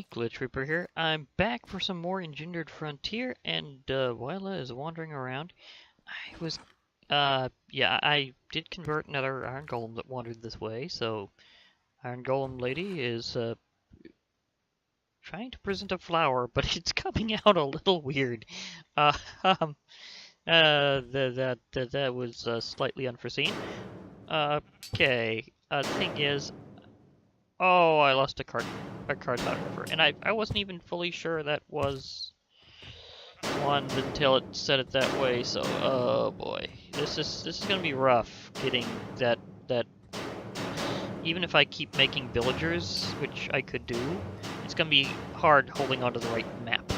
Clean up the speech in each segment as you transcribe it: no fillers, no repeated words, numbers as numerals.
Glitch Reaper here. I'm back for some more Engendered Frontier, and while I was wandering around, I did convert another Iron Golem that wandered this way, so Iron Golem lady is trying to present a flower, but it's coming out a little weird. Uh, um, that was slightly unforeseen. Okay, thing is, oh, I lost a card photographer, and I wasn't even fully sure that was one until it said it that way. So, oh boy, this is gonna be rough getting that. Even if I keep making villagers, which I could do, it's gonna be hard holding onto the right map.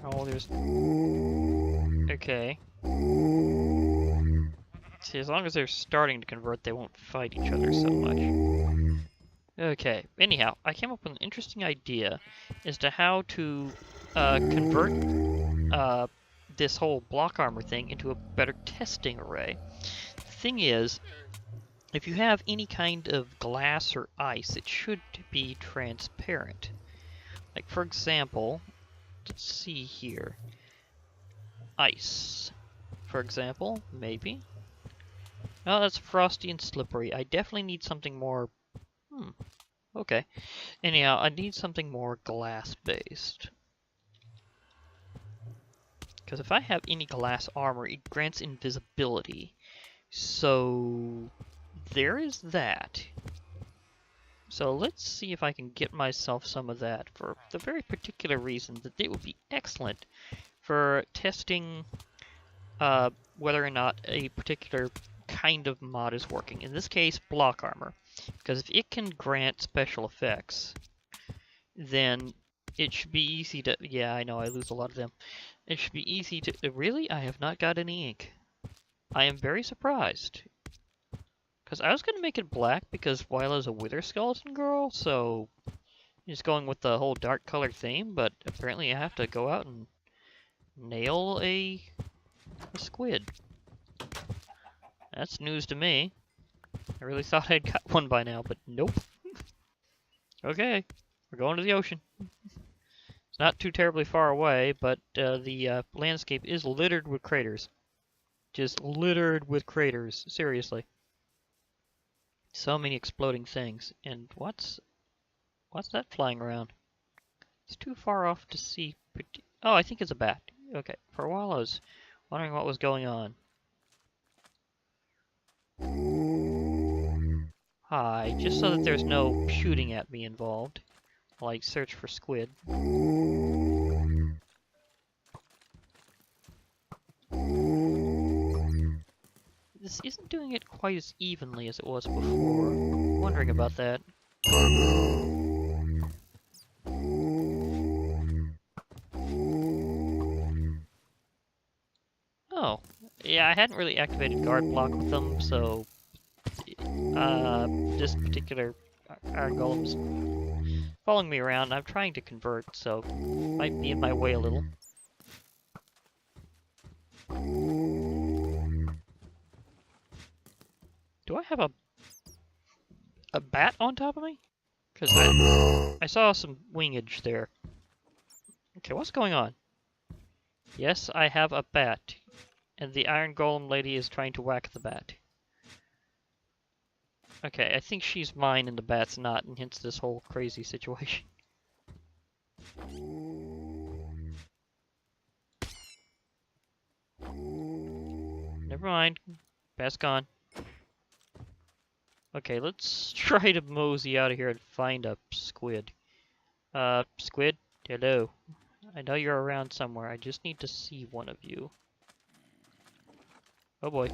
Oh, there's... Okay. See, as long as they're starting to convert, they won't fight each other so much. Okay, anyhow, I came up with an interesting idea as to how to convert this whole block armor thing into a better testing array. The thing is, if you have any kind of glass or ice, it should be transparent. Like, for example, let's see here. Ice, for example, maybe. Oh, that's frosty and slippery. I definitely need something more... Okay. Anyhow, I need something more glass-based. Because if I have any glass armor, it grants invisibility. So... there is that. So let's see if I can get myself some of that for the very particular reason that it would be excellent for testing whether or not a particular kind of mod is working. In this case, block armor. Because if it can grant special effects, then it should be easy to... Yeah, I know, I lose a lot of them. It should be easy to... Really? I have not got any ink. I am very surprised. Because I was going to make it black because Wyla's a wither skeleton girl, so... just going with the whole dark color theme, but apparently I have to go out and nail a squid. That's news to me. I really thought I'd got one by now, but nope. Okay, we're going to the ocean. It's not too terribly far away, but the landscape is littered with craters. Just littered with craters, seriously. So many exploding things. And what's that flying around? It's too far off to see. Oh, I think it's a bat. Okay, for a while I was wondering what was going on. Hi, just so that there's no shooting at me involved, while I search for squid. This isn't doing it quite as evenly as it was before. I'm wondering about that. Oh, yeah, I hadn't really activated guard block with them, so this particular Iron Golem's following me around. I'm trying to convert, so might be in my way a little. Do I have a bat on top of me? Because I saw some wingage there. Okay, what's going on? Yes, I have a bat. And the Iron Golem lady is trying to whack the bat. Okay, I think she's mine and the bat's not, and hence this whole crazy situation. Never mind. Bat's gone. Okay, let's try to mosey out of here and find a squid. Squid? Hello. I know you're around somewhere. I just need to see one of you. Oh boy.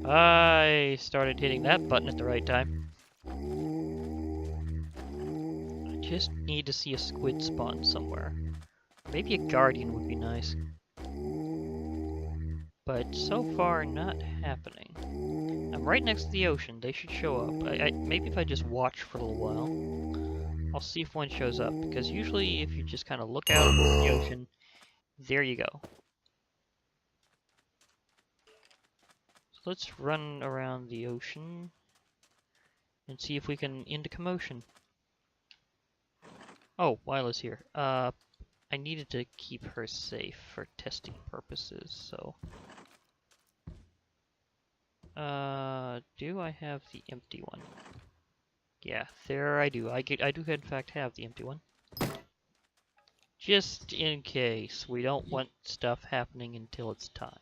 I started hitting that button at the right time. I just need to see a squid spawn somewhere. Maybe a guardian would be nice. But so far, not happening. I'm right next to the ocean. They should show up. Maybe if I just watch for a little while. I'll see if one shows up, because usually if you just kind of look out in the ocean, there you go. So let's run around the ocean and see if we can end a commotion. Oh, Lila's here. I needed to keep her safe for testing purposes, so... do I have the empty one? Yeah, there I do. I do in fact have the empty one. Just in case we don't want stuff happening until it's time.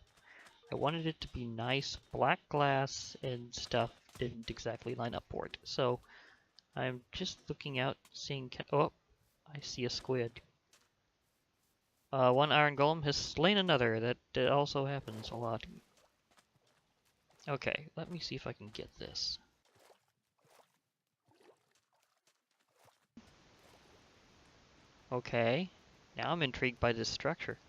I wanted it to be nice black glass and stuff didn't exactly line up for it. So I'm just looking out, seeing... Oh, I see a squid. One iron golem has slain another. That also happens a lot. Okay, let me see if I can get this. Okay, now I'm intrigued by this structure.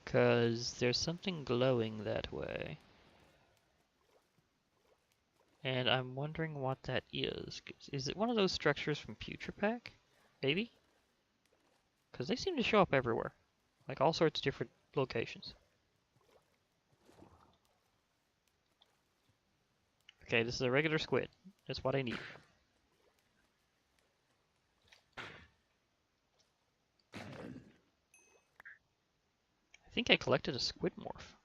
'Cause there's something glowing that way. And I'm wondering what that is. Is it one of those structures from Futurepack? Maybe? Because they seem to show up everywhere. Like all sorts of different locations. Okay, this is a regular squid. That's what I need. I think I collected a squid morph.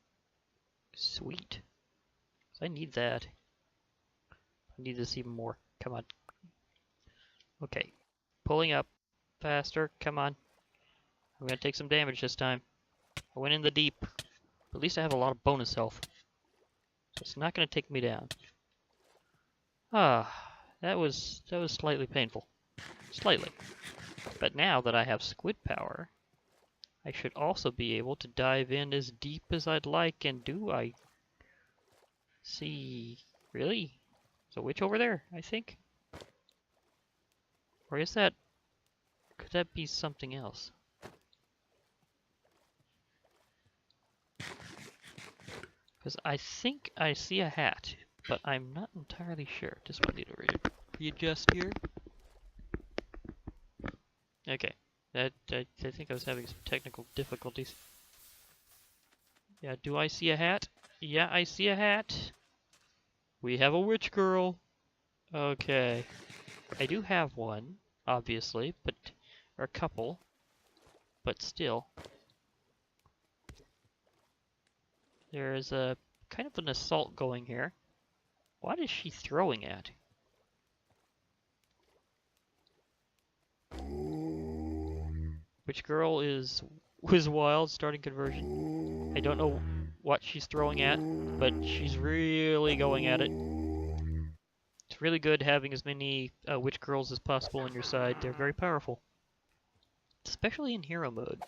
Sweet. So I need that. I need this even more. Come on. Okay. Pulling up. Faster. Come on. I'm gonna take some damage this time. I went in the deep. At least I have a lot of bonus health. So it's not gonna take me down. Ah, that was slightly painful. Slightly. But now that I have squid power, I should also be able to dive in as deep as I'd like, and do I see... Really? There's a witch over there, I think? Or is that... Could that be something else? Because I think I see a hat, but I'm not entirely sure. Just want me to readjust here. Okay. I think I was having some technical difficulties. Yeah, do I see a hat? Yeah, I see a hat. We have a witch girl. Okay. I do have one, obviously, but... Or a couple. But still. There's a kind of an assault going here. What is she throwing at? Witch girl is wild, starting conversion. I don't know what she's throwing at, but she's really going at it. It's really good having as many witch girls as possible on your side. They're very powerful. Especially in hero mode.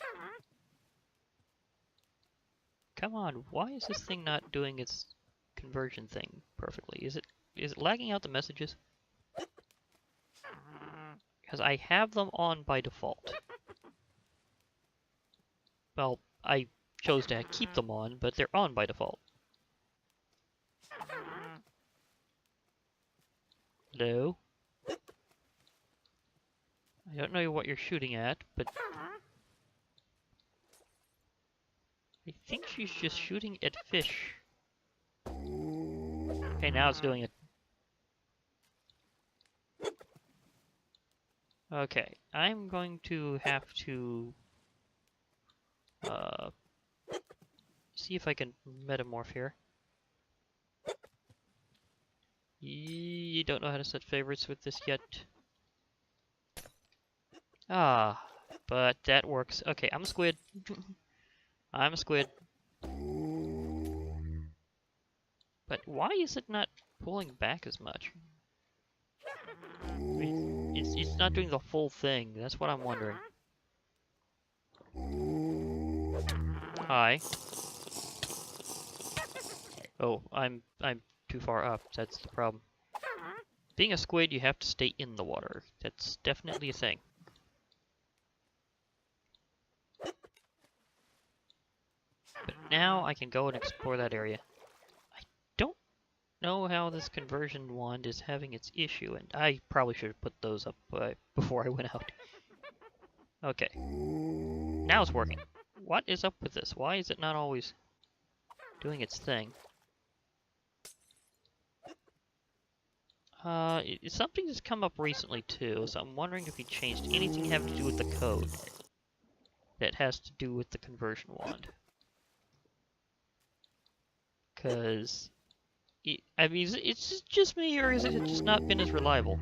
Come on, why is this thing not doing its conversion thing perfectly? Is it lagging out the messages? Because I have them on by default. Well, I chose to keep them on, but they're on by default. Hello? I don't know what you're shooting at, but... I think she's just shooting at fish. Okay, now it's doing it. Okay, I'm going to have to... see if I can metamorph here. You don't know how to set favorites with this yet. Ah, but that works. Okay, I'm a squid. I'm a squid. But why is it not pulling back as much? I mean, it's not doing the full thing. That's what I'm wondering. Hi. Oh, I'm too far up. That's the problem. Being a squid, you have to stay in the water. That's definitely a thing. But now I can go and explore that area. I don't know how this conversion wand is having its issue, and I probably should have put those up before I went out. Okay. Now it's working. What is up with this? Why is it not always doing its thing? Something has come up recently too, so I'm wondering if he changed anything having to do with the code that has to do with the conversion wand. Because, I mean, it's just me, or is it just not been as reliable?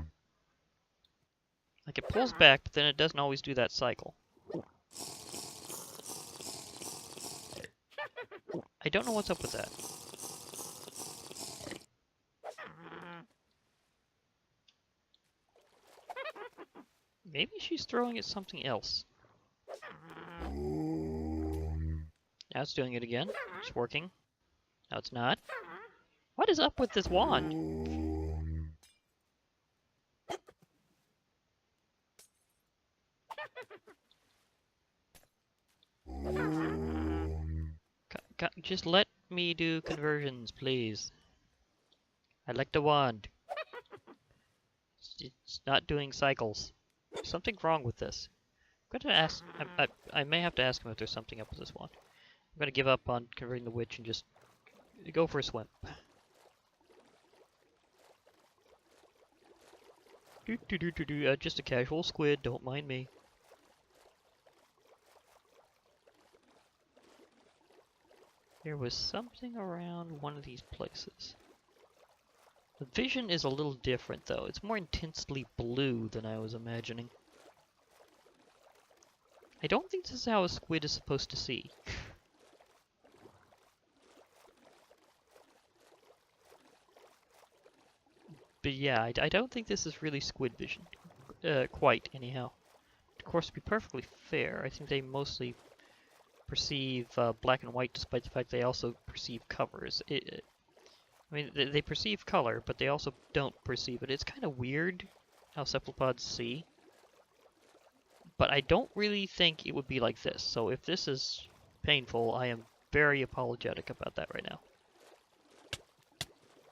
Like, it pulls back, but then it doesn't always do that cycle. I don't know what's up with that. Maybe she's throwing at something else. Now it's doing it again. It's working. Now it's not. What is up with this wand? Just let me do conversions, please. I like the wand. It's not doing cycles. There's something wrong with this. I'm going to ask... I may have to ask him if there's something up with this wand. I'm going to give up on converting the witch and just go for a swim. Just a casual squid, don't mind me. There was something around one of these places. The vision is a little different, though. It's more intensely blue than I was imagining. I don't think this is how a squid is supposed to see. But yeah, I don't think this is really squid vision. Quite, anyhow. Of course, to be perfectly fair, I think they mostly perceive black and white, despite the fact they also perceive colors. I mean, they perceive color, but they also don't perceive it. It's kind of weird how cephalopods see. But I don't really think it would be like this. So if this is painful, I am very apologetic about that right now.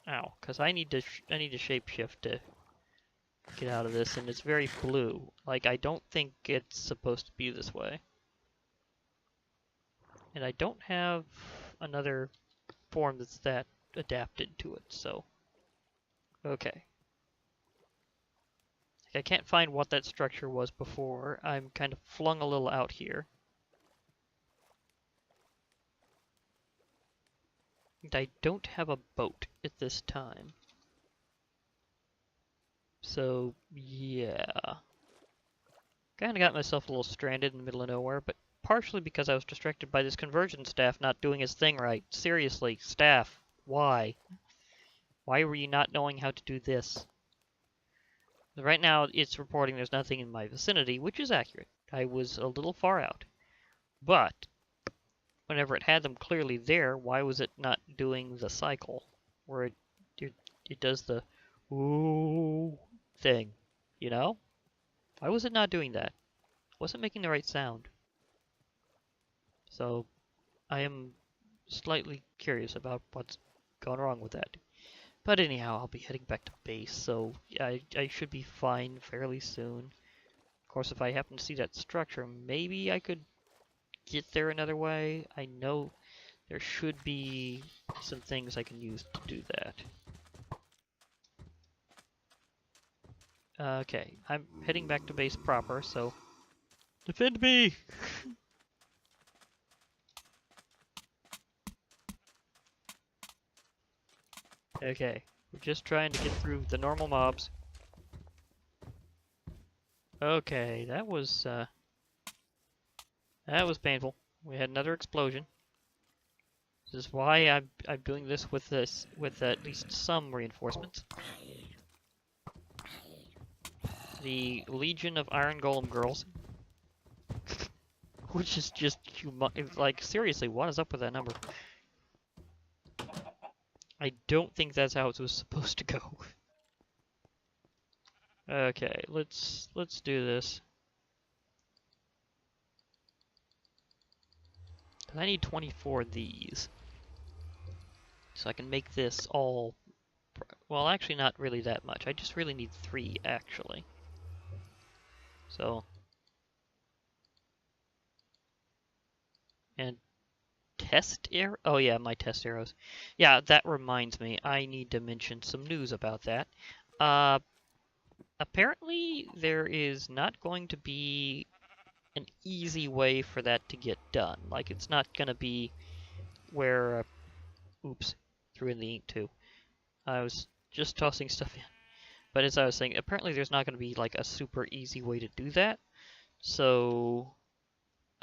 Ow, because I need to shapeshift to get out of this, and it's very blue. Like, I don't think it's supposed to be this way. And I don't have another form that's that adapted to it, so... Okay. I can't find what that structure was before. I'm kind of flung a little out here. And I don't have a boat at this time. So, yeah. Kinda got myself a little stranded in the middle of nowhere, but partially because I was distracted by this conversion staff not doing his thing right. Seriously, staff, why? Why were you not knowing how to do this? Right now, it's reporting there's nothing in my vicinity, which is accurate. I was a little far out. But, whenever it had them clearly there, why was it not doing the cycle? Where it does the ooh thing, you know? Why was it not doing that? It wasn't making the right sound. So, I am slightly curious about what's gone wrong with that. But anyhow, I'll be heading back to base, so I should be fine fairly soon. Of course, if I happen to see that structure, maybe I could get there another way. I know there should be some things I can use to do that. Okay, I'm heading back to base proper, so... Defend me! Okay, we're just trying to get through the normal mobs. Okay, that was painful. We had another explosion. This is why I'm doing this with at least some reinforcements. The Legion of Iron Golem Girls. Which is just like, seriously, what is up with that number? I don't think that's how it was supposed to go. Okay, let's do this. I need 24 of these. So I can make this all Well, actually not really that much. I just really need 3, actually. So, and test arrow? Oh yeah, my test arrows. Yeah, that reminds me. I need to mention some news about that. Uh, apparently there is not going to be an easy way for that to get done. Like, it's not going to be where... oops, threw in the ink too. I was just tossing stuff in. But as I was saying, apparently there's not going to be like a super easy way to do that. So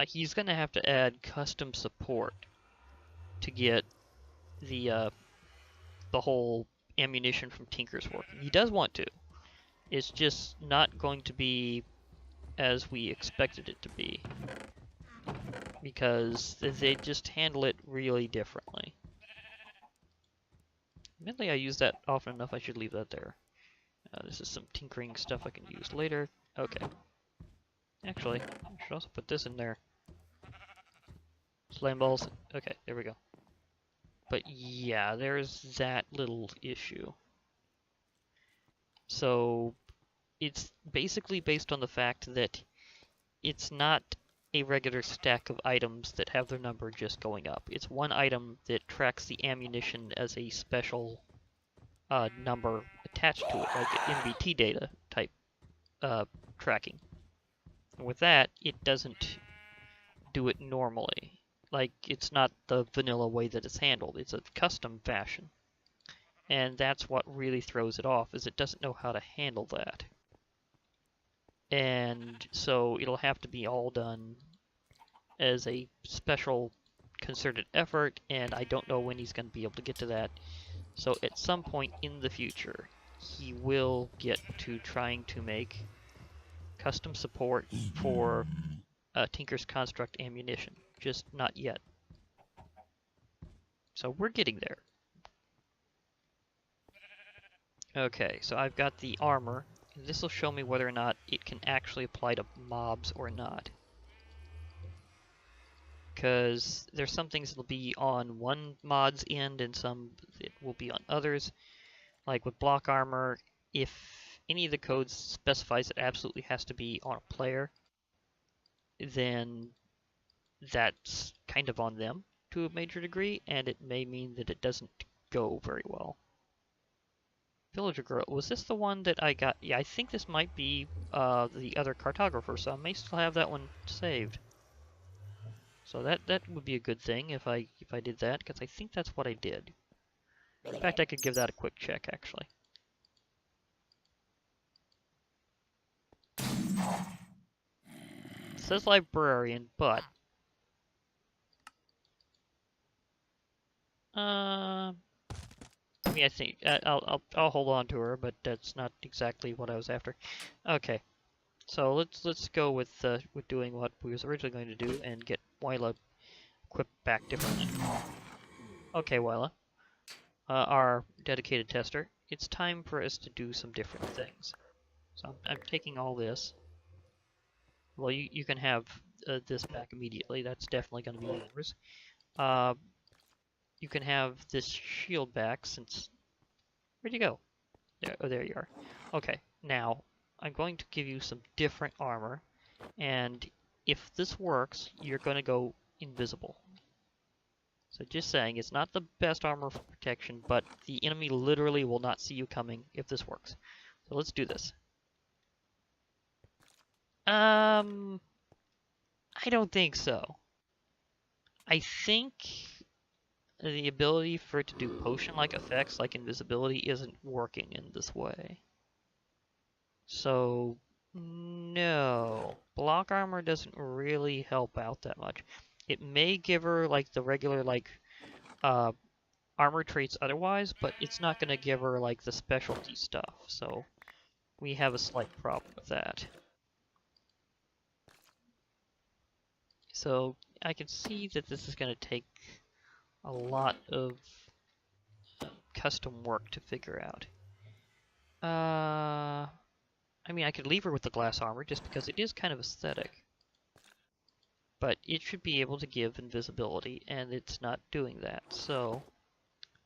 he's going to have to add custom support to get the whole ammunition from Tinkers working. He does want to. It's just not going to be as we expected it to be, because they just handle it really differently. Admittedly, I use that often enough, I should leave that there. This is some tinkering stuff I can use later. Okay. Actually, I should also put this in there. Slime balls. Okay, there we go. But yeah, there's that little issue. So it's basically based on the fact that it's not a regular stack of items that have their number just going up. It's one item that tracks the ammunition as a special number attached to it, like MBT data type tracking. And with that, it doesn't do it normally. Like, it's not the vanilla way that it's handled. It's a custom fashion. And that's what really throws it off, is it doesn't know how to handle that. And so it'll have to be all done as a special concerted effort, and I don't know when he's going to be able to get to that. So at some point in the future, he will get to trying to make custom support for Tinker's Construct ammunition. Just not yet. So we're getting there. Okay, so I've got the armor. This will show me whether or not it can actually apply to mobs or not. Because there's some things that'll be on one mod's end and some that will be on others. Like with block armor, if any of the codes specifies it absolutely has to be on a player, then that's kind of on them to a major degree, and it may mean that it doesn't go very well. Villager Girl, was this the one that I got? Yeah, I think this might be the other cartographer, so I may still have that one saved. So that would be a good thing if I did that, because I think that's what I did. In fact, I could give that a quick check, actually. It says librarian, but I mean, I think I'll hold on to her, but that's not exactly what I was after. Okay, so let's go with doing what we was originally going to do and get Wyla equipped back differently. Okay, Wyla, our dedicated tester, it's time for us to do some different things. So I'm taking all this. Well, you can have this back immediately. That's definitely going to be yours. You can have this shield back since... Where'd you go? There, oh, there you are. Okay, now I'm going to give you some different armor, and if this works, you're going to go invisible. So just saying, it's not the best armor for protection, but the enemy literally will not see you coming if this works. So let's do this. I don't think so. I think the ability for it to do potion-like effects, like invisibility, isn't working in this way. So, no. Block armor doesn't really help out that much. It may give her, like, the regular, like, armor traits otherwise, but it's not going to give her, like, the specialty stuff. So, we have a slight problem with that. So, I can see that this is going to take a lot of custom work to figure out. I mean, I could leave her with the glass armor just because it is kind of aesthetic. But it should be able to give invisibility, and it's not doing that. So,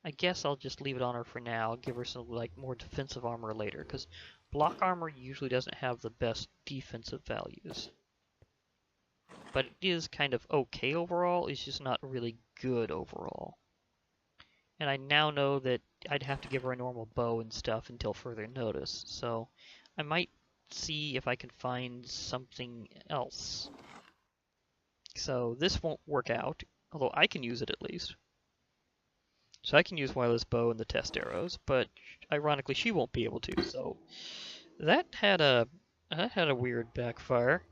I guess I'll just leave it on her for now. I'll give her some like more defensive armor later, because block armor usually doesn't have the best defensive values. But it is kind of okay overall, it's just not really good overall. And I now know that I'd have to give her a normal bow and stuff until further notice, so I might see if I can find something else. So this won't work out, although I can use it at least. So I can use wireless bow and the test arrows, but ironically she won't be able to, so that had a weird backfire.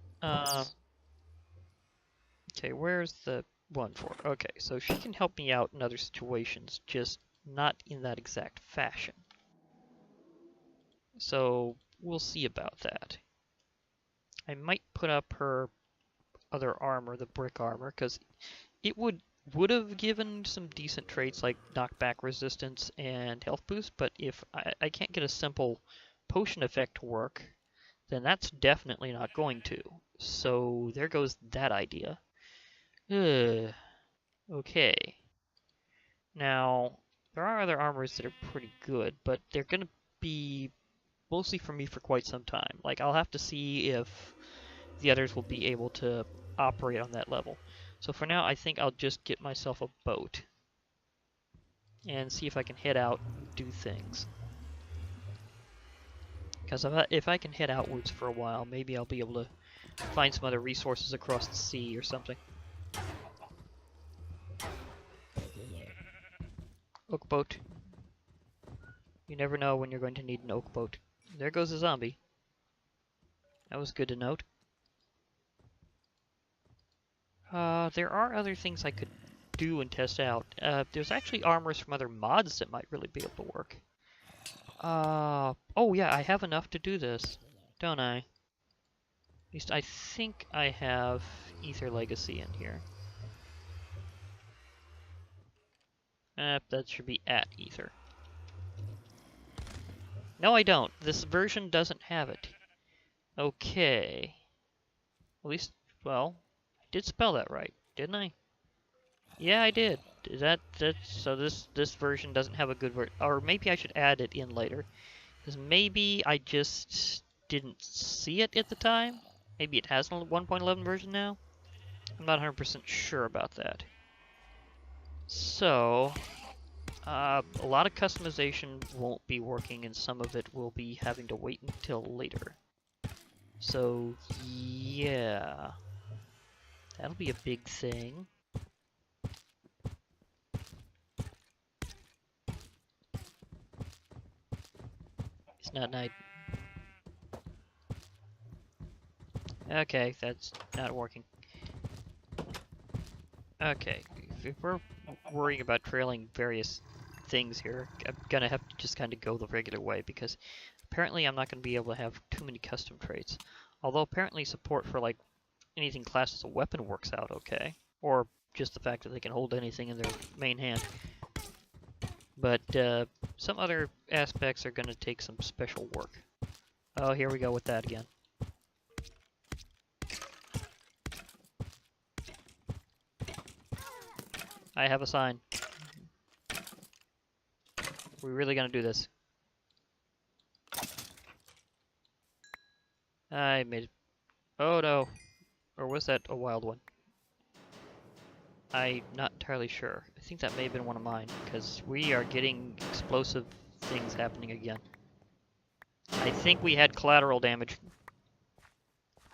Okay, where's the one for? Okay, so she can help me out in other situations, just not in that exact fashion. So we'll see about that. I might put up her other armor, the brick armor, because it would have given some decent traits like knockback resistance and health boost, but if I can't get a simple potion effect to work, then that's definitely not going to. So there goes that idea. Okay. Now, there are other armors that are pretty good, but they're going to be mostly for me for quite some time. Like, I'll have to see if the others will be able to operate on that level. So for now, I think I'll just get myself a boat and see if I can head out and do things. Because if I can head outwards for a while, maybe I'll be able to find some other resources across the sea or something. Oak boat. You never know when you're going to need an oak boat. There goes a zombie. That was good to note. There are other things I could do and test out. There's actually armors from other mods that might really be able to work. Oh yeah, I have enough to do this, don't I? At least I think I have Ether Legacy in here. That should be at Ether. No, I don't. This version doesn't have it. Okay. At least, well, I did spell that right, didn't I? Yeah, I did. So this version doesn't have a good version, or maybe I should add it in later, because maybe I just didn't see it at the time. Maybe it has a 1.11 version now. I'm not 100% sure about that. So, a lot of customization won't be working, and some of it will be having to wait until later. So, yeah. That'll be a big thing. It's not night. Okay, that's not working. Okay, if we're worrying about trailing various things here, I'm gonna have to just kind of go the regular way, because apparently I'm not gonna be able to have too many custom traits. Although apparently support for like anything classed as a weapon works out okay, or just the fact that they can hold anything in their main hand. But some other aspects are gonna take some special work. Oh, here we go with that again. I have a sign. We're really gonna do this. I made it. Oh no. Or was that a wild one? I'm not entirely sure. I think that may have been one of mine, because we are getting explosive things happening again. I think we had collateral damage.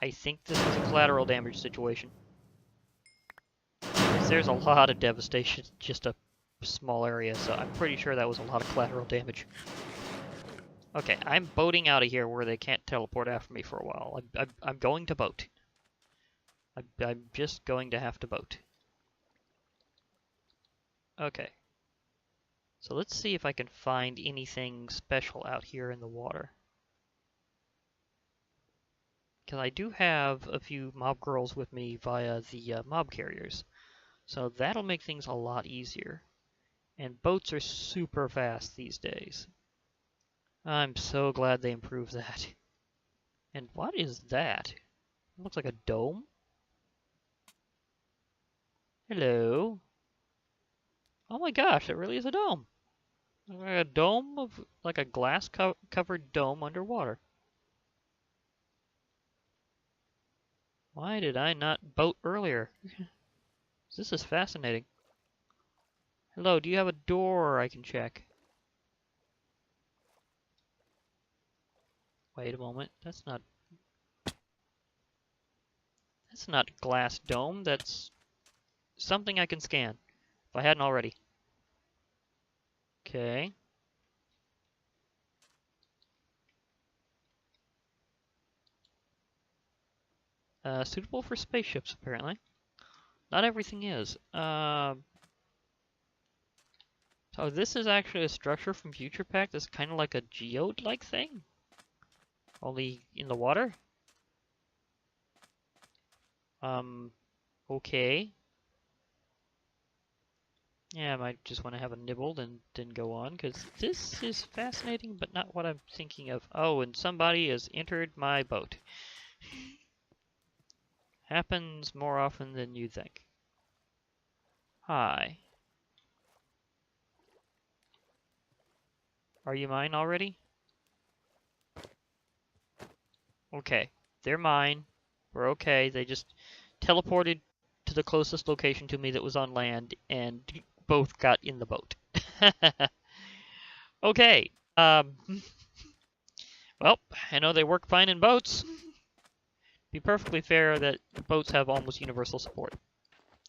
I think this was a collateral damage situation. There's a lot of devastation, just a small area, so I'm pretty sure that was a lot of collateral damage. Okay, I'm boating out of here where they can't teleport after me for a while. I'm going to boat. I'm just going to have to boat. Okay. So let's see if I can find anything special out here in the water. Because I do have a few mob girls with me via the mob carriers. So that'll make things a lot easier. And boats are super fast these days. I'm so glad they improved that. And what is that? It looks like a dome. Hello. Oh my gosh, it really is a dome. A dome of, like a glass covered dome underwater. Why did I not boat earlier? This is fascinating. Hello, do you have a door I can check? Wait a moment, that's not glass dome, that's something I can scan, if I hadn't already. Okay. Suitable for spaceships, apparently. Not everything is. So this is actually a structure from Futurepack that's kind of like a geode-like thing. Only in the water? Okay. Yeah, I might just want to have a nibble and then go on, because this is fascinating, but not what I'm thinking of. Oh, and somebody has entered my boat. Happens more often than you think. Hi. Are you mine already? Okay. They're mine. We're okay. They just teleported to the closest location to me that was on land, and both got in the boat. Okay. Well, I know they work fine in boats. Be perfectly fair that boats have almost universal support.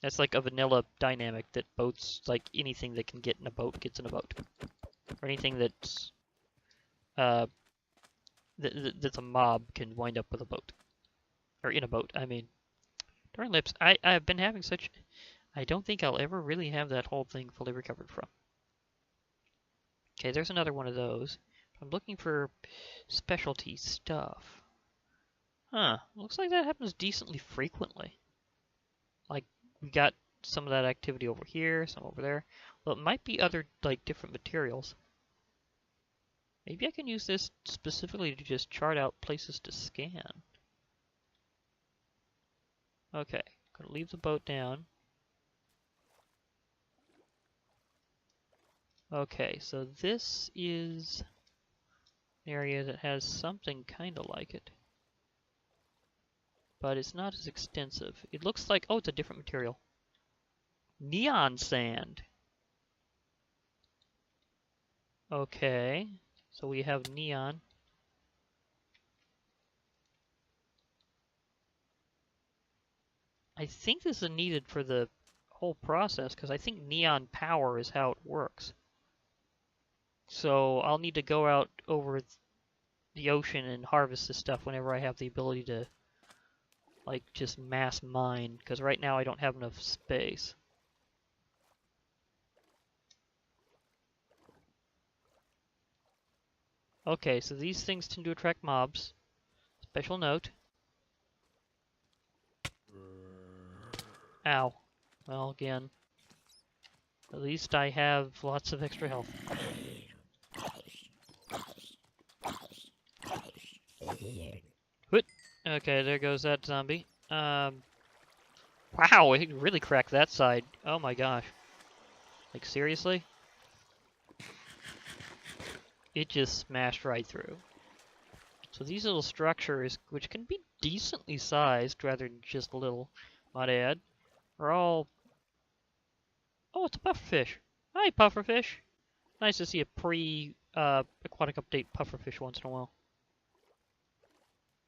That's like a vanilla dynamic that boats, like anything that can get in a boat, gets in a boat. Or anything that's that's a mob can wind up with a boat. Or in a boat, I mean. Darn lips, I've been having such... I don't think I'll ever really have that whole thing fully recovered from. Okay, there's another one of those. I'm looking for specialty stuff. Huh, looks like that happens decently frequently. Like, we got some of that activity over here, some over there. Well, it might be other, like, different materials. Maybe I can use this specifically to just chart out places to scan. Okay, gonna leave the boat down. Okay, so this is an area that has something kind of like it. But it's not as extensive. It looks like, oh, it's a different material. Neon sand. Okay, so we have neon. I think this is needed for the whole process, because I think neon power is how it works. So I'll need to go out over the ocean and harvest this stuff whenever I have the ability to, like, just mass mine, because right now I don't have enough space. Okay, so these things tend to attract mobs. Special note. Ow. Well, again, at least I have lots of extra health. Whoop. Okay, there goes that zombie. Wow, it really cracked that side. Oh my gosh. Like, seriously? It just smashed right through. So these little structures, which can be decently sized rather than just little, might add, are all... Oh, it's a pufferfish. Hi, pufferfish. Nice to see a pre-aquatic update pufferfish once in a while.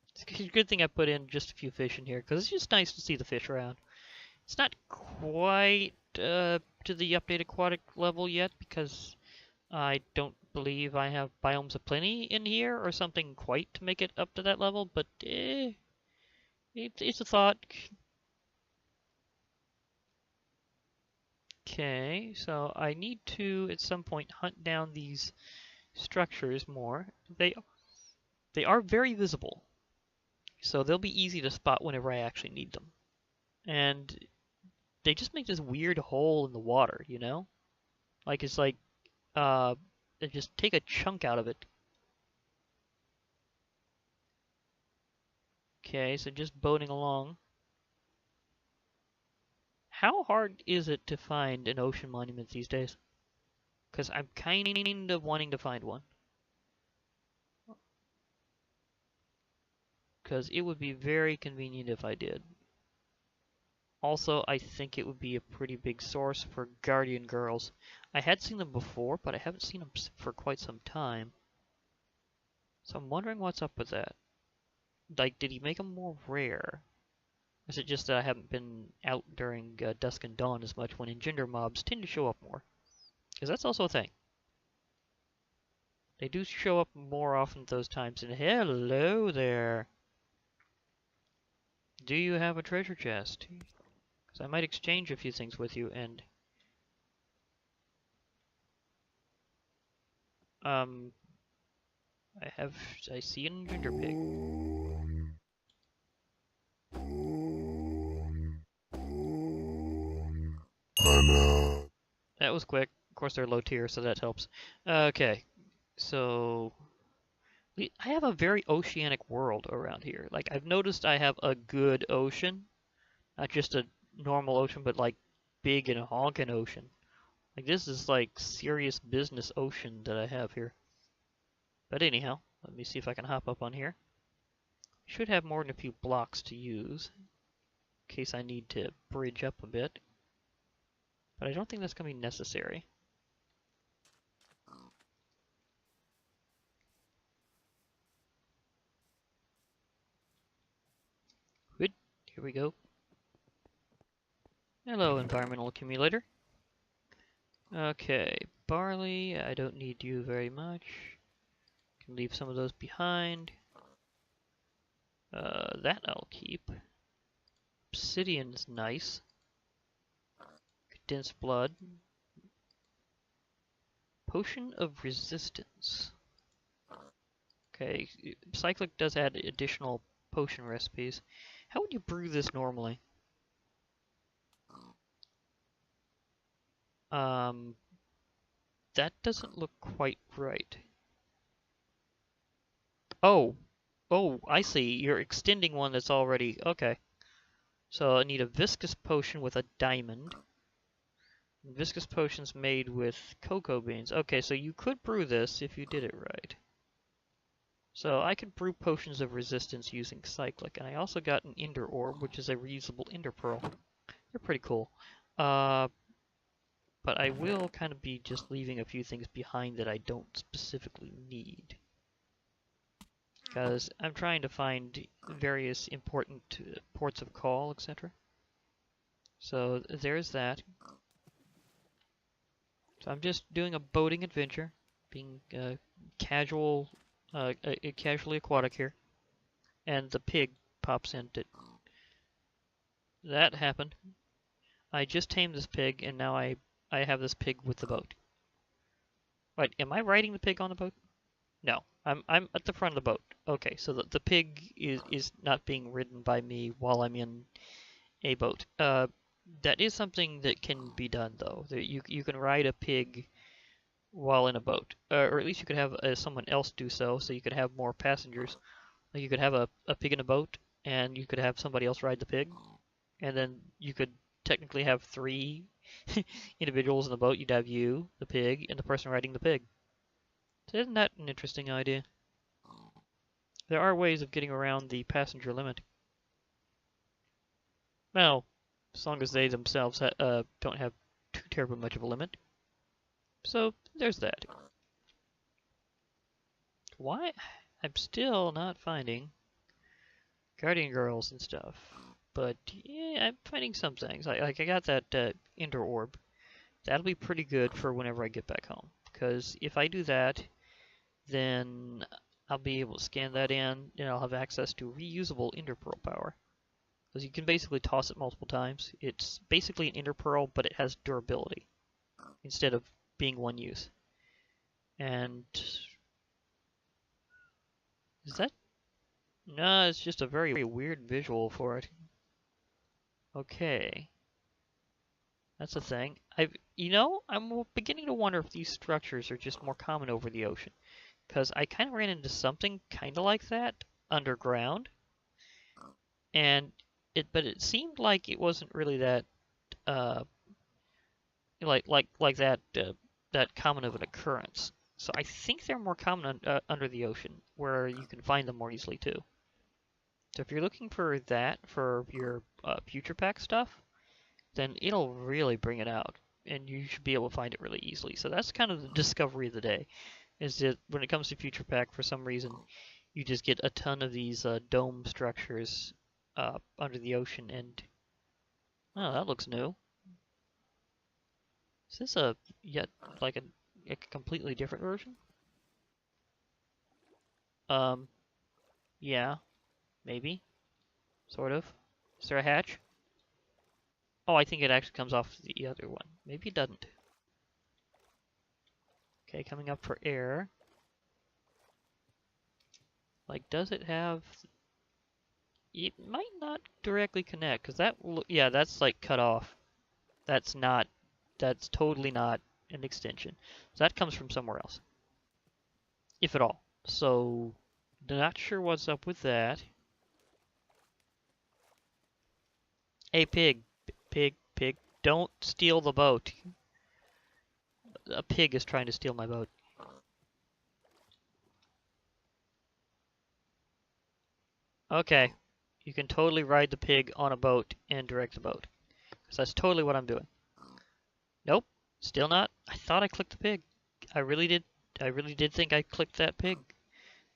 It's a good thing I put in just a few fish in here, because it's just nice to see the fish around. It's not quite to the update aquatic level yet, because I don't believe I have biomes of plenty in here, or something quite to make it up to that level, but it's a thought. Okay, so I need to, at some point, hunt down these structures more. They are very visible, so they'll be easy to spot whenever I actually need them. And they just make this weird hole in the water, you know? Like, it's like, they just take a chunk out of it. Okay, so just boating along. How hard is it to find an ocean monument these days? Because I'm kind of wanting to find one. Because it would be very convenient if I did. Also, I think it would be a pretty big source for Guardian Girls. I had seen them before, but I haven't seen them for quite some time. So I'm wondering what's up with that. Like, did he make them more rare? Is it just that I haven't been out during dusk and dawn as much when Engender mobs tend to show up more? Because that's also a thing. They do show up more often at those times. And hello there! Do you have a treasure chest? Because I might exchange a few things with you and... I see an Engender pig. That was quick. Of course, they're low tier, so that helps. Okay, so I have a very oceanic world around here. Like, I've noticed I have a good ocean, not just a normal ocean, but like big and honkin' ocean. Like, this is like serious business ocean that I have here. But anyhow, let me see if I can hop up on here. Should have more than a few blocks to use in case I need to bridge up a bit. But I don't think that's going to be necessary. Good. Here we go. Hello, environmental accumulator. Okay, barley. I don't need you very much. Can leave some of those behind. That I'll keep. Obsidian's nice. Condensed blood. Potion of resistance. Okay, Cyclic does add additional potion recipes. How would you brew this normally? That doesn't look quite right. Oh, I see. You're extending one that's already... Okay. So I need a viscous potion with a diamond. Viscous potions made with cocoa beans. Okay, so you could brew this if you did it right. So I could brew potions of resistance using Cyclic. And I also got an Ender Orb, which is a reusable Ender Pearl. They're pretty cool. But I will kind of be just leaving a few things behind that I don't specifically need. Because I'm trying to find various important ports of call, etc. So there's that. So I'm just doing a boating adventure, being casually aquatic here. And the pig pops in. That happened. I just tamed this pig, and now I have this pig with the boat. Wait, am I riding the pig on the boat? No, I'm at the front of the boat. Okay, so the pig is not being ridden by me while I'm in a boat. That is something that can be done, though. That you can ride a pig while in a boat, or at least you could have someone else do so you could have more passengers. Like you could have a pig in a boat, and you could have somebody else ride the pig, and then you could technically have 3 individuals in the boat. You'd have you, the pig, and the person riding the pig. So isn't that an interesting idea? There are ways of getting around the passenger limit. Well, as long as they themselves don't have too terribly much of a limit. So there's that. Why? I'm still not finding Guardian Girls and stuff. But yeah, I'm finding some things. Like I got that Ender Orb. That'll be pretty good for whenever I get back home. Because if I do that, then I'll be able to scan that in, and I'll have access to reusable Ender Pearl power. Because you can basically toss it multiple times. It's basically an Ender Pearl, but it has durability instead of being one use. And is that? No, it's just a very weird visual for it. Okay. That's a thing. I'm beginning to wonder if these structures are just more common over the ocean. Because I kind of ran into something kind of like that underground. But it seemed like it wasn't really that, like that that common of an occurrence. So I think they're more common under the ocean, where you can find them more easily too. So if you're looking for that for your Futurepack stuff, then it'll really bring it out, and you should be able to find it really easily. So that's kind of the discovery of the day, is that when it comes to Futurepack, for some reason, you just get a ton of these dome structures under the ocean, and oh, that looks new. Is this like a completely different version? Yeah, maybe, sort of. Is there a hatch? Oh, I think it actually comes off the other one. Maybe it doesn't. Okay, coming up for air. Like, does it have... It might not directly connect, because yeah, that's like cut off. That's totally not an extension. So that comes from somewhere else, if at all. So, not sure what's up with that. Hey, pig, pig, don't steal the boat. A pig is trying to steal my boat. Okay, you can totally ride the pig on a boat and direct the boat. Because that's totally what I'm doing. Nope, still not. I thought I clicked the pig. I really did think I clicked that pig.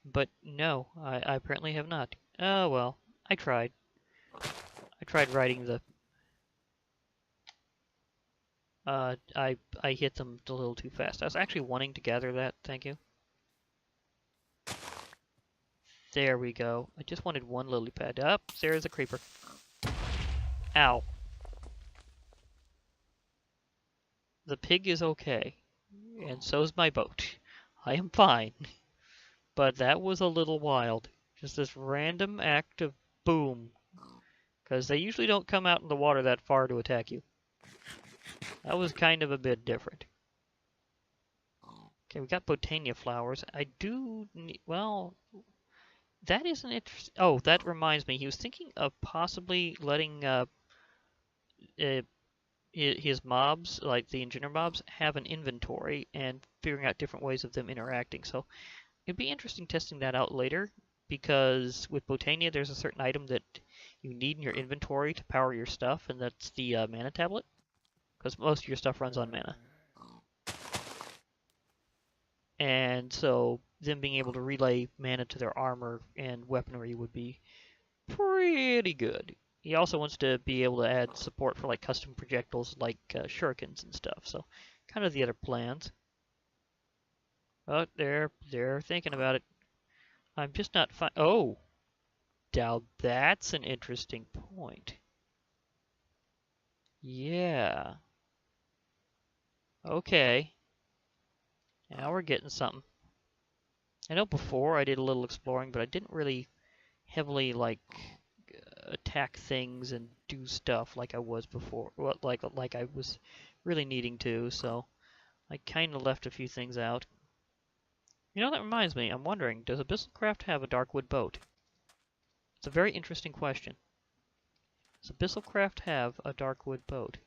But no, I apparently have not. Oh well, I tried. I tried riding the... I hit them a little too fast. I was actually wanting to gather that, thank you. There we go. I just wanted one lily pad. Up, there's a creeper. Ow. The pig is okay, and so's my boat. I am fine. But that was a little wild. Just this random act of boom. Because they usually don't come out in the water that far to attack you. That was kind of a bit different. Okay, we got botania flowers. I do need... Well, that is an interesting... Oh, that reminds me. He was thinking of possibly letting his mobs, like the Engender mobs, have an inventory and figuring out different ways of them interacting. So it'd be interesting testing that out later, because with Botania there's a certain item that you need in your inventory to power your stuff, and that's the mana tablet, because most of your stuff runs on mana. And so them being able to relay mana to their armor and weaponry would be pretty good. He also wants to be able to add support for like custom projectiles like shurikens and stuff. So kind of the other plans. Oh, they're thinking about it. I'm just not fine. Oh, now that's an interesting point. Yeah. Okay. Now we're getting something. I know before I did a little exploring, but I didn't really heavily like attack things and do stuff like I was before. Well, like I was really needing to. So I kind of left a few things out. You know, that reminds me. I'm wondering, does Abyssalcraft have a Darkwood boat? It's a very interesting question. Does Abyssalcraft have a Darkwood boat?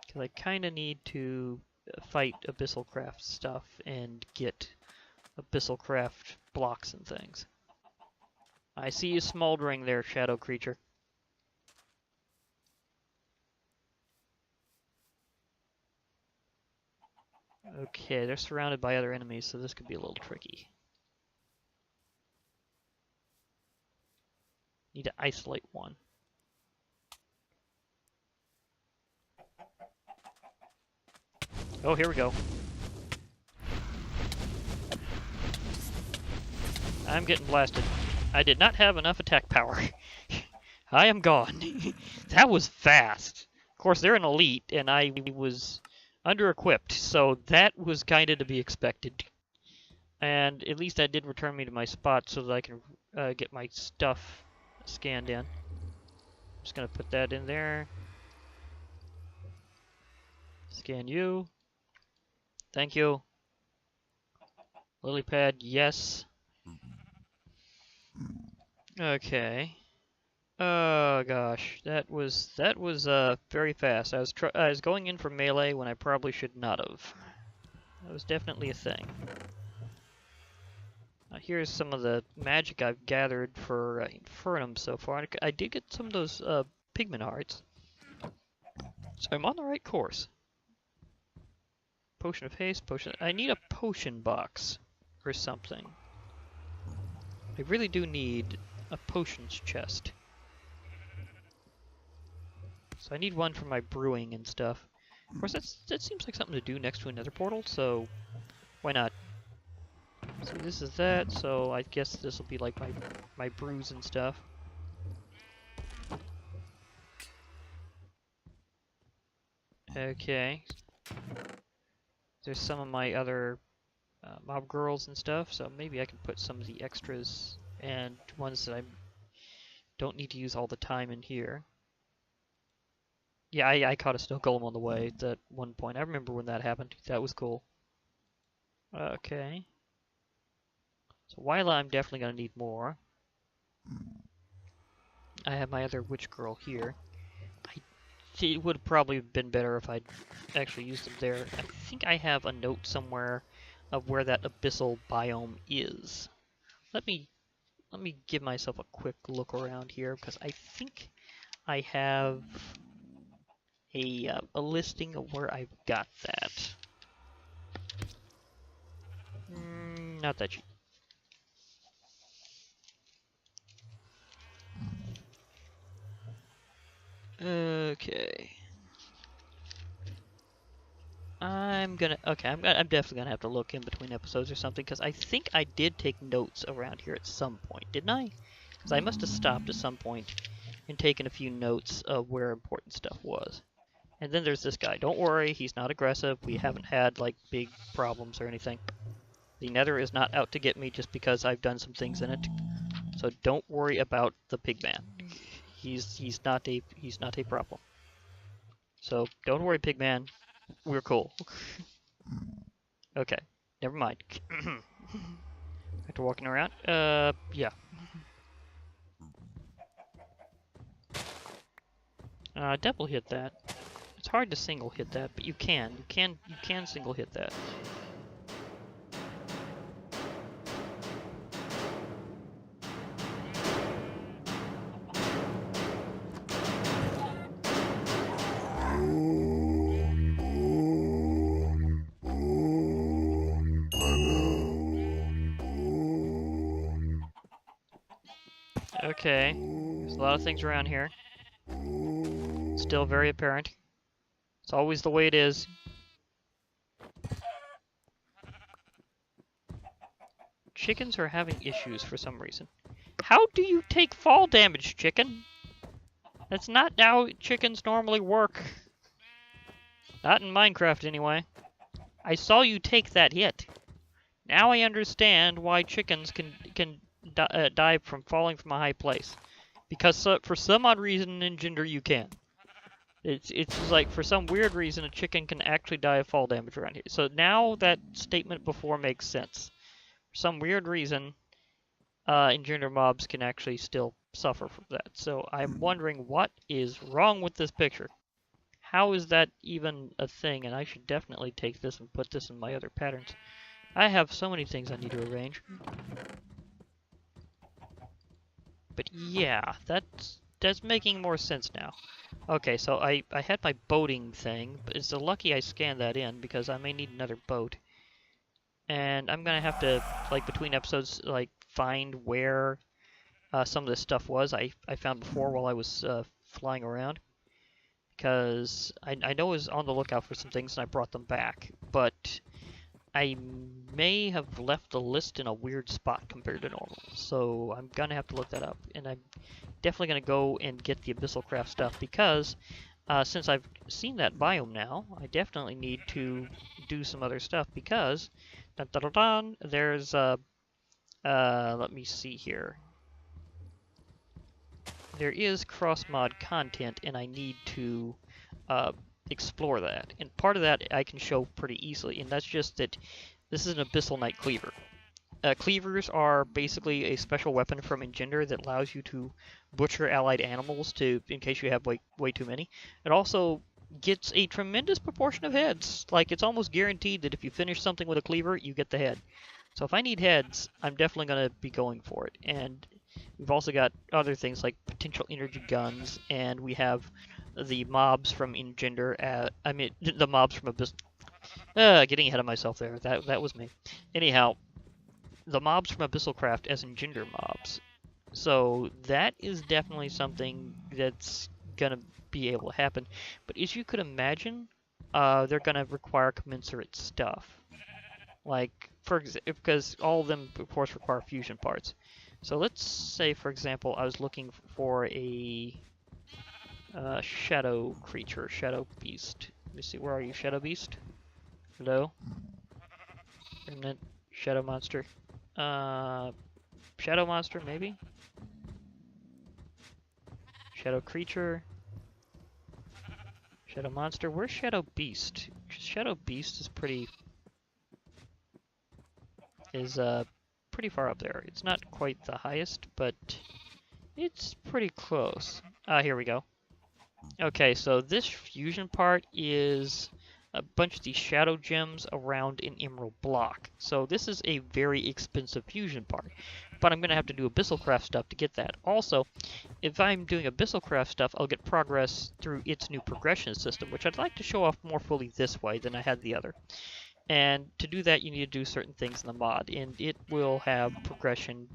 Because I kind of need to fight Abyssalcraft stuff and get Abyssalcraft blocks and things. I see you smoldering there, shadow creature. Okay, they're surrounded by other enemies, so this could be a little tricky. Need to isolate one. Oh, here we go. I'm getting blasted. I did not have enough attack power. I am gone. That was fast. Of course, they're an elite, and I was under-equipped, so that was kind of to be expected. And at least that did return me to my spot so that I can get my stuff scanned in. I'm just going to put that in there. Scan you. Thank you. Lily pad, yes. Okay. Oh gosh, that was very fast. I was going in for melee when I probably should not have. That was definitely a thing. Here's some of the magic I've gathered for Infernum so far. I did get some of those pigment hearts, so I'm on the right course. Potion of haste, potion. I need a potion box or something. I really do need a potions chest. So I need one for my brewing and stuff. Of course, that seems like something to do next to another portal, so why not? So this is that, so I guess this will be like my brews and stuff. Okay. There's some of my other mob girls and stuff, so maybe I can put some of the extras and ones that I don't need to use all the time in here. Yeah, I caught a snow golem on the way at one point. I remember when that happened. That was cool. Okay. So Wyla, I'm definitely going to need more. I have my other witch girl here. It would have probably been better if I'd actually used them there. I think I have a note somewhere of where that abyssal biome is. Let me give myself a quick look around here, because I think I have a listing of where I've got that. Not that cheap. Okay. I'm definitely gonna have to look in between episodes or something, because I think I did take notes around here at some point, didn't I? Because I must have stopped at some point and taken a few notes of where important stuff was. And then there's this guy. Don't worry, he's not aggressive. We haven't had, like, big problems or anything. The Nether is not out to get me just because I've done some things in it. So don't worry about the pigman. He's not a problem. So don't worry, pigman. We're cool. Okay, never mind. After walking around, yeah. Double hit that. It's hard to single hit that, but you can. You can single hit that. Okay, there's a lot of things around here. Still very apparent. It's always the way it is. Chickens are having issues for some reason. How do you take fall damage, chicken? That's not how chickens normally work. Not in Minecraft, anyway. I saw you take that hit. Now I understand why chickens can die from falling from a high place. Because for some odd reason in Engender you can. It's like, for some weird reason, a chicken can actually die of fall damage around here. So now that statement before makes sense. For some weird reason, Engender mobs can actually still suffer from that. So I'm wondering what is wrong with this picture. How is that even a thing? And I should definitely take this and put this in my other patterns. I have so many things I need to arrange. But yeah, that's making more sense now. Okay, so I had my boating thing, but it's lucky I scanned that in, because I may need another boat. And I'm gonna have to, like, between episodes, like, find where some of this stuff was I found before while I was flying around. Because I know I was on the lookout for some things and I brought them back, but I may have left the list in a weird spot compared to normal. So I'm gonna have to look that up, and I'm definitely gonna go and get the Abyssal Craft stuff, because since I've seen that biome now, I definitely need to do some other stuff, because dun, dun, dun, dun, there's let me see here. There is cross-mod content, and I need to explore that. And part of that I can show pretty easily, and that's just that this is an Abyssal Knight Cleaver. Cleavers are basically a special weapon from Engender that allows you to butcher allied animals in case you have way too many. It also gets a tremendous proportion of heads. Like, it's almost guaranteed that if you finish something with a cleaver, you get the head. So if I need heads, I'm definitely going to be going for it. And we've also got other things like potential energy guns, and we have the mobs from Engender. The mobs from Abyss. Getting ahead of myself there. That was me. Anyhow, the mobs from Abyssalcraft as Engender mobs. So that is definitely something that's gonna be able to happen. But as you could imagine, they're gonna require commensurate stuff. Like, because all of them, of course, require fusion parts. So let's say, for example, I was looking for a shadow creature, shadow beast. Let me see, where are you, shadow beast? Hello? Remnant, shadow monster. Shadow monster, maybe? Shadow creature. Shadow monster. Where's shadow beast? Shadow beast is pretty far up there. It's not quite the highest, but it's pretty close. Here we go. Okay, so this fusion part is a bunch of these shadow gems around an emerald block. So this is a very expensive fusion part, but I'm going to have to do Abyssalcraft stuff to get that. Also, if I'm doing Abyssalcraft stuff, I'll get progress through its new progression system, which I'd like to show off more fully this way than I had the other. And to do that, you need to do certain things in the mod, and it will have progression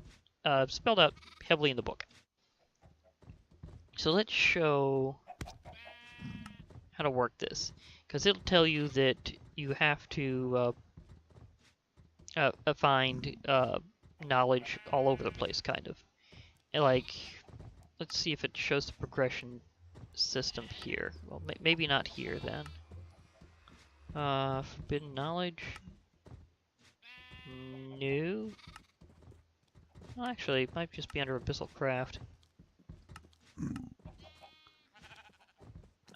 spelled out heavily in the book. So let's show how to work this, because it'll tell you that you have to find knowledge all over the place, kind of. And like, let's see if it shows the progression system here. Well, maybe not here then. Forbidden knowledge. No. Well, actually, it might just be under Abyssalcraft.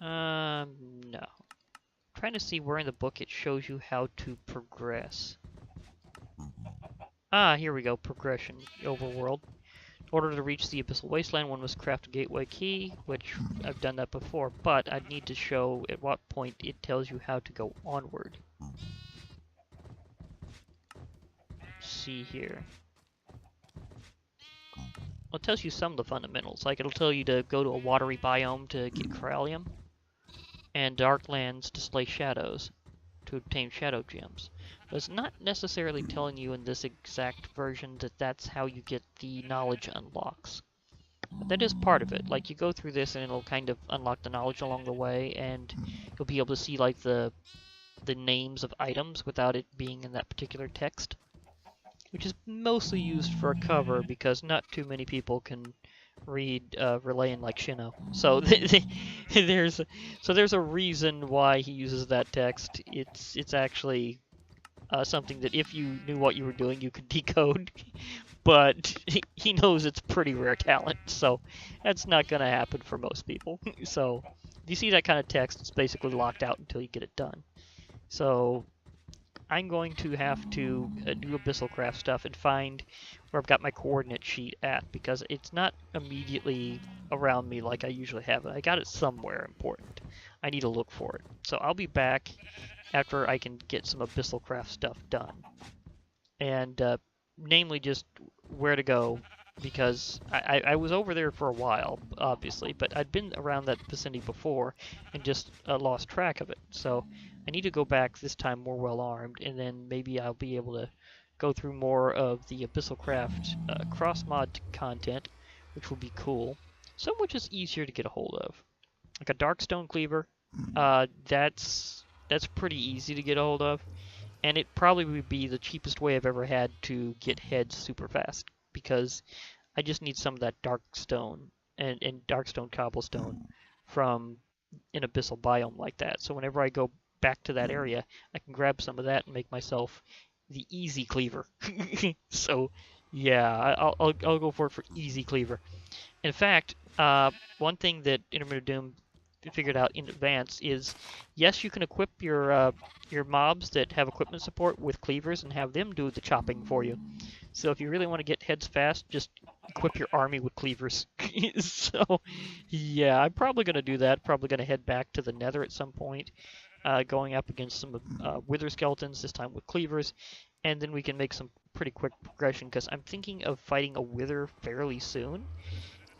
No. I'm trying to see where in the book it shows you how to progress. Here we go. Progression. Overworld. In order to reach the Abyssal Wasteland, one must craft a gateway key, which I've done that before, but I need to show at what point it tells you how to go onward. Let's see here. Well, it tells you some of the fundamentals, like it'll tell you to go to a watery biome to get Corallium, and Darklands to slay shadows to obtain shadow gems. But it's not necessarily telling you in this exact version that that's how you get the knowledge unlocks. But that is part of it. Like, you go through this and it'll kind of unlock the knowledge along the way, and you'll be able to see like the names of items without it being in that particular text, which is mostly used for a cover because not too many people can read Relayan like Shino. So there's a reason why he uses that text. It's actually something that if you knew what you were doing, you could decode. But he knows it's pretty rare talent, so that's not going to happen for most people. So if you see that kind of text, it's basically locked out until you get it done. So I'm going to have to do Abyssalcraft stuff and find where I've got my coordinate sheet at, because it's not immediately around me like I usually have it. I got it somewhere important. I need to look for it. So I'll be back after I can get some Abyssalcraft stuff done. And namely just where to go, because I was over there for a while, obviously, but I'd been around that vicinity before and just lost track of it. So I need to go back this time more well-armed, and then maybe I'll be able to go through more of the Abyssalcraft cross-mod content, which will be cool. Some which is easier to get a hold of. Like a Darkstone Cleaver, that's pretty easy to get a hold of, and it probably would be the cheapest way I've ever had to get heads super fast, because I just need some of that Darkstone and Darkstone Cobblestone from an Abyssal biome like that. So whenever I go back to that area, I can grab some of that and make myself the easy cleaver. So yeah, I'll go for it for easy cleaver. In fact, one thing that Intermittent Doom figured out in advance is, yes, you can equip your mobs that have equipment support with cleavers and have them do the chopping for you. So if you really want to get heads fast, just equip your army with cleavers. So yeah, I'm probably going to do that. Probably going to head back to the Nether at some point, going up against some wither skeletons, this time with cleavers, and then we can make some pretty quick progression, because I'm thinking of fighting a wither fairly soon.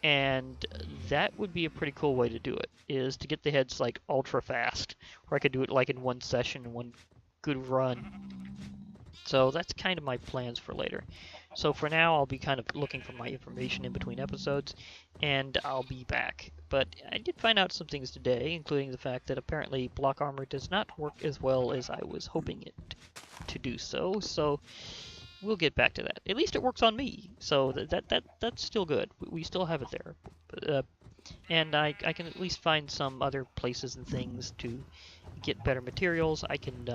And that would be a pretty cool way to do it, is to get the heads like ultra fast, where I could do it like in one session, one good run. So that's kind of my plans for later. So for now, I'll be kind of looking for my information in between episodes, and I'll be back. But I did find out some things today, including the fact that apparently block armor does not work as well as I was hoping it to do so. So we'll get back to that. At least it works on me, so that's still good. We still have it there, and I can at least find some other places and things to get better materials. I can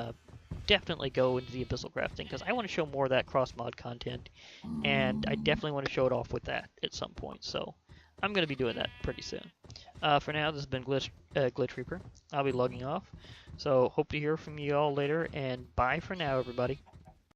definitely go into the abyssal crafting, because I want to show more of that cross-mod content, and I definitely want to show it off with that at some point. So I'm going to be doing that pretty soon. For now, this has been Glitch Reaper. I'll be logging off. So hope to hear from you all later, and bye for now, everybody.